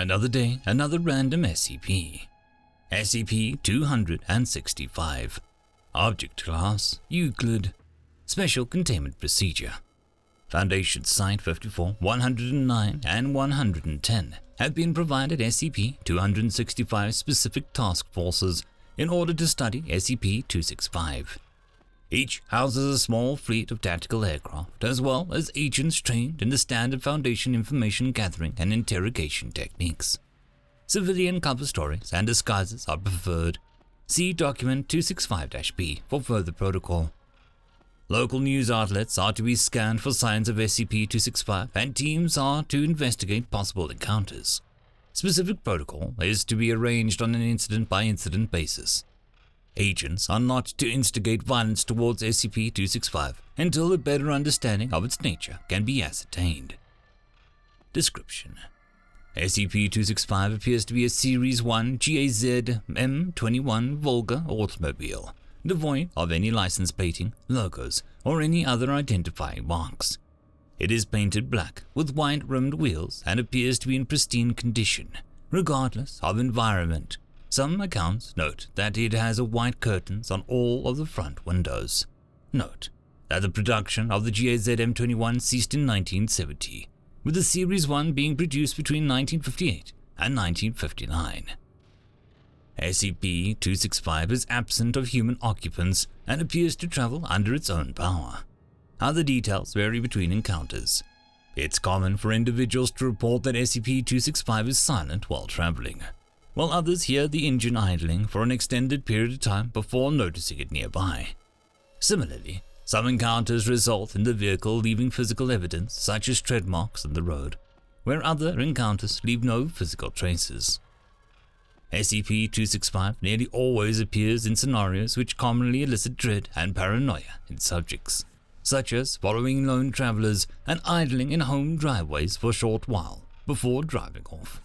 Another day, another random SCP. SCP-265. Object Class Euclid. Special Containment Procedure. Foundation Site 54, 109, and 110 have been provided SCP-265 specific task forces in order to study SCP-265. Each houses a small fleet of tactical aircraft, as well as agents trained in the standard Foundation information gathering and interrogation techniques. Civilian cover stories and disguises are preferred. See Document 265-B for further protocol. Local news outlets are to be scanned for signs of SCP-265 and teams are to investigate possible encounters. Specific protocol is to be arranged on an incident-by-incident basis. Agents are not to instigate violence towards SCP-265 until a better understanding of its nature can be ascertained. Description: SCP-265 appears to be a Series 1 GAZ-M21 Volga automobile, devoid of any license plating, logos, or any other identifying marks. It is painted black with white-rimmed wheels and appears to be in pristine condition, regardless of environment. Some accounts note that it has white curtains on all of the front windows. Note that the production of the GAZ-M21 ceased in 1970, with the Series 1 being produced between 1958 and 1959. SCP-265 is absent of human occupants and appears to travel under its own power. Other details vary between encounters. It's common for individuals to report that SCP-265 is silent while traveling, while others hear the engine idling for an extended period of time before noticing it nearby. Similarly, some encounters result in the vehicle leaving physical evidence such as tread marks on the road, where other encounters leave no physical traces. SCP-265 nearly always appears in scenarios which commonly elicit dread and paranoia in subjects, such as following lone travelers and idling in home driveways for a short while before driving off.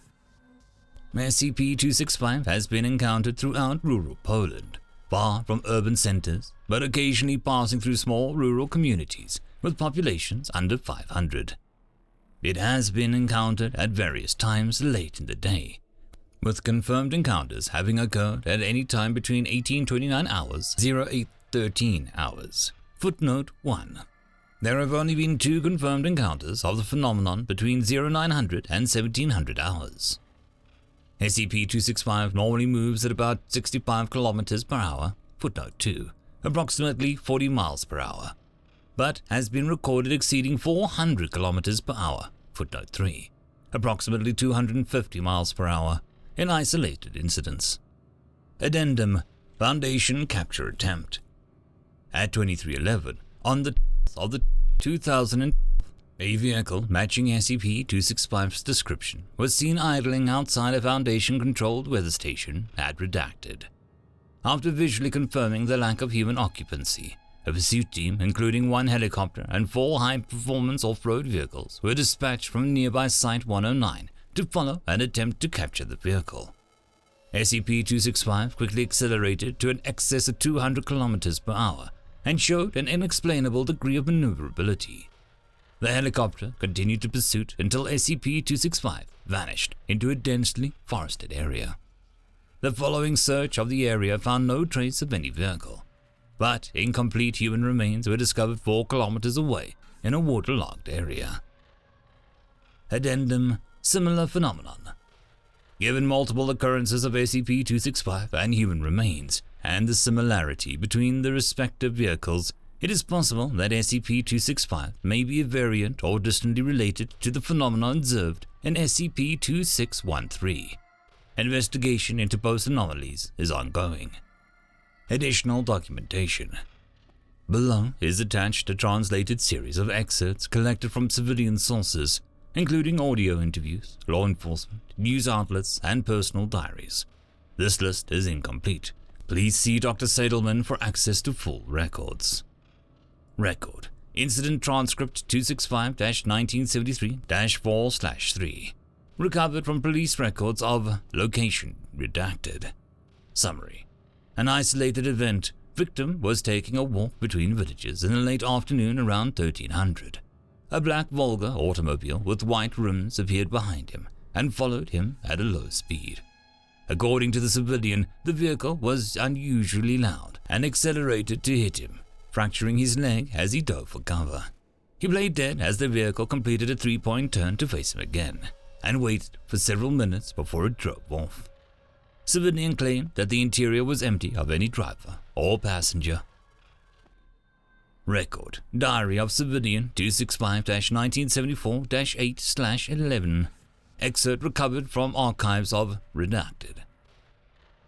SCP-265 has been encountered throughout rural Poland, far from urban centers, but occasionally passing through small rural communities with populations under 500. It has been encountered at various times late in the day, with confirmed encounters having occurred at any time between 1829 hours 0813 hours. Footnote 1. There have only been 2 confirmed encounters of the phenomenon between 0900 and 1700 hours. SCP-265 normally moves at about 65 km per hour, footnote 2, approximately 40 miles per hour, but has been recorded exceeding 400 km per hour, footnote 3, approximately 250 miles per hour, in isolated incidents. Addendum: Foundation Capture Attempt. At 2311, on the 10th of the 2000, a vehicle matching SCP-265's description was seen idling outside a Foundation-controlled weather station at Redacted. After visually confirming the lack of human occupancy, a pursuit team, including 1 helicopter and 4 high-performance off-road vehicles, were dispatched from nearby Site 109 to follow and attempt to capture the vehicle. SCP-265 quickly accelerated to an excess of 200 km per hour and showed an inexplainable degree of maneuverability. The helicopter continued to pursuit until SCP-265 vanished into a densely forested area. The following search of the area found no trace of any vehicle, but incomplete human remains were discovered 4 kilometers away in a waterlogged area. Addendum: Similar phenomenon. Given multiple occurrences of SCP-265 and human remains, and the similarity between the respective vehicles, it is possible that SCP-265 may be a variant or distantly related to the phenomenon observed in SCP-2613. Investigation into both anomalies is ongoing. Additional documentation. Below is attached a translated series of excerpts collected from civilian sources, including audio interviews, law enforcement, news outlets, and personal diaries. This list is incomplete. Please see Dr. Sadelman for access to full records. Record: Incident Transcript 265-1973-4/3. Recovered from police records of location redacted. Summary: An isolated event. Victim was taking a walk between villages in the late afternoon around 1300. A black Volga automobile with white rims appeared behind him, and followed him at a low speed. According to the civilian, the vehicle was unusually loud and accelerated to hit him, fracturing his leg as he dove for cover. He played dead as the vehicle completed a 3-point turn to face him again, and waited for several minutes before it drove off. Civilian claimed that the interior was empty of any driver or passenger. Record: Diary of Civilian 265-1974-8/11. Excerpt recovered from archives of Redacted.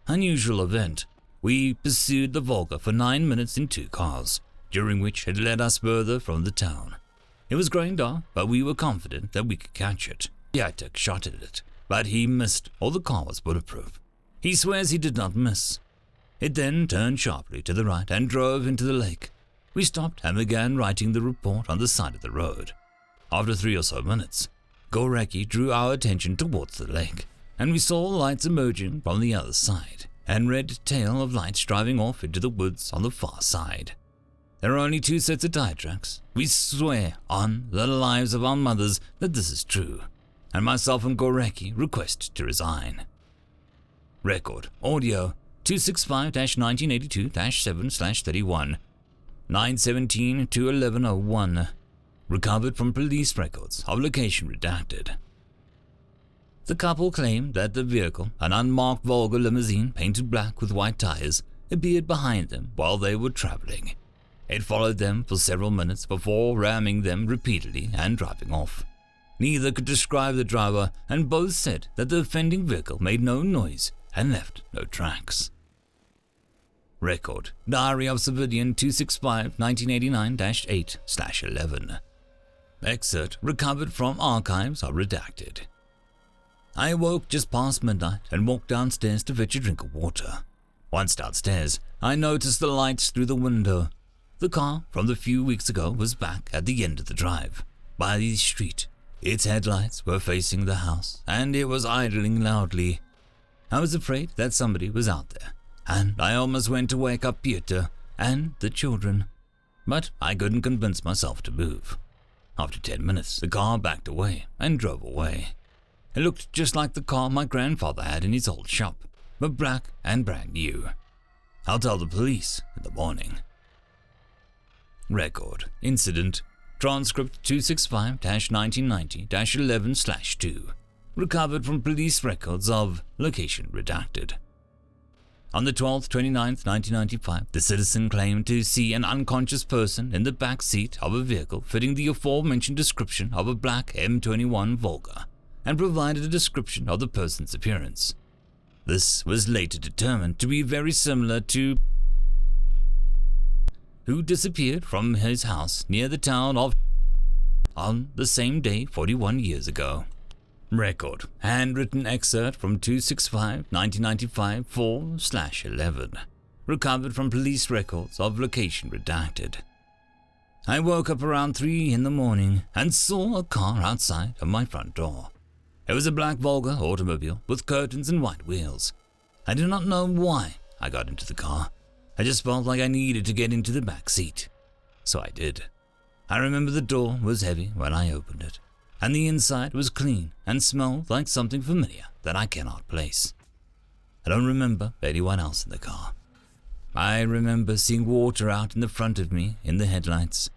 Unusual event. We pursued the Volga for 9 minutes in 2 cars, during which it led us further from the town. It was growing dark, but we were confident that we could catch it. I took a shot at it, but he missed, or the car was bulletproof. He swears he did not miss. It then turned sharply to the right and drove into the lake. We stopped and began writing the report on the side of the road. After 3 or so minutes, Gorecki drew our attention towards the lake, and we saw lights emerging from the other side, and red tail of lights driving off into the woods on the far side. There are only 2 sets of tire tracks. We swear on the lives of our mothers that this is true, and myself and Gorecki request to resign. Record: Audio 265-1982-7/31, 9/17 Recovered from police records of location redacted. The couple claimed that the vehicle, an unmarked Volga limousine painted black with white tires, appeared behind them while they were traveling. It followed them for several minutes before ramming them repeatedly and driving off. Neither could describe the driver, and both said that the offending vehicle made no noise and left no tracks. Record: Diary of Civilian 265-1989-8/11. Excerpt recovered from archives are redacted. I awoke just past midnight and walked downstairs to fetch a drink of water. Once downstairs, I noticed the lights through the window. The car from the few weeks ago was back at the end of the drive, by the street. Its headlights were facing the house, and it was idling loudly. I was afraid that somebody was out there, and I almost went to wake up Peter and the children, but I couldn't convince myself to move. After 10 minutes, the car backed away and drove away. It looked just like the car my grandfather had in his old shop, but black and brand new. I'll tell the police in the morning. Record: Incident: Transcript 265-1990-11/2. Recovered from police records of location redacted. On the 12th, 29th, 1995, the citizen claimed to see an unconscious person in the back seat of a vehicle fitting the aforementioned description of a black M21 Volga, and provided a description of the person's appearance. This was later determined to be very similar to who disappeared from his house near the town of on the same day 41 years ago. Record: Handwritten excerpt from 265-1995 4/11. Recovered from police records of location redacted. I woke up around 3 in the morning and saw a car outside of my front door. It was a black Volga automobile with curtains and white wheels. I do not know why I got into the car. I just felt like I needed to get into the back seat. So I did. I remember the door was heavy when I opened it, and the inside was clean and smelled like something familiar that I cannot place. I don't remember anyone else in the car. I remember seeing water out in the front of me in the headlights,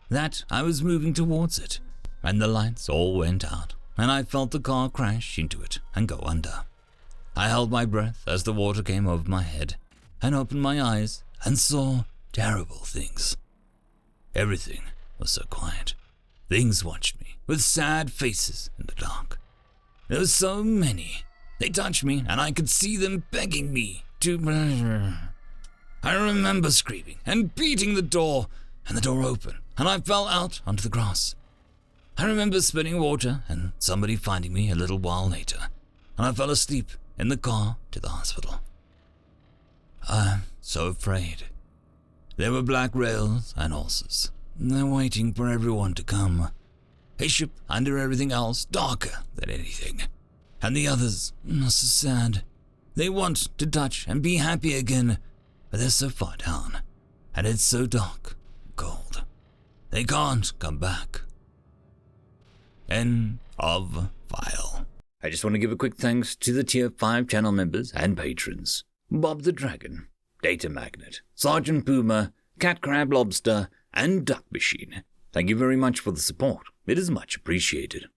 that I was moving towards it, and the lights all went out, and I felt the car crash into it and go under. I held my breath as the water came over my head, and opened my eyes and saw terrible things. Everything was so quiet. Things watched me with sad faces in the dark. There were so many. They touched me, and I could see them begging me to... I remember screaming and beating the door, and the door opened, and I fell out onto the grass. I remember spilling water and somebody finding me a little while later, and I fell asleep in the car to the hospital. I'm so afraid. There were black rails and horses. They're waiting for everyone to come. A ship under everything else, darker than anything. And the others are so sad. They want to touch and be happy again, but they're so far down, and it's so dark and cold. They can't come back. End of file. I just want to give a quick thanks to the Tier 5 channel members and patrons. Bob the Dragon, Data Magnet, Sergeant Puma, Cat Crab Lobster, and Duck Machine. Thank you very much for the support. It is much appreciated.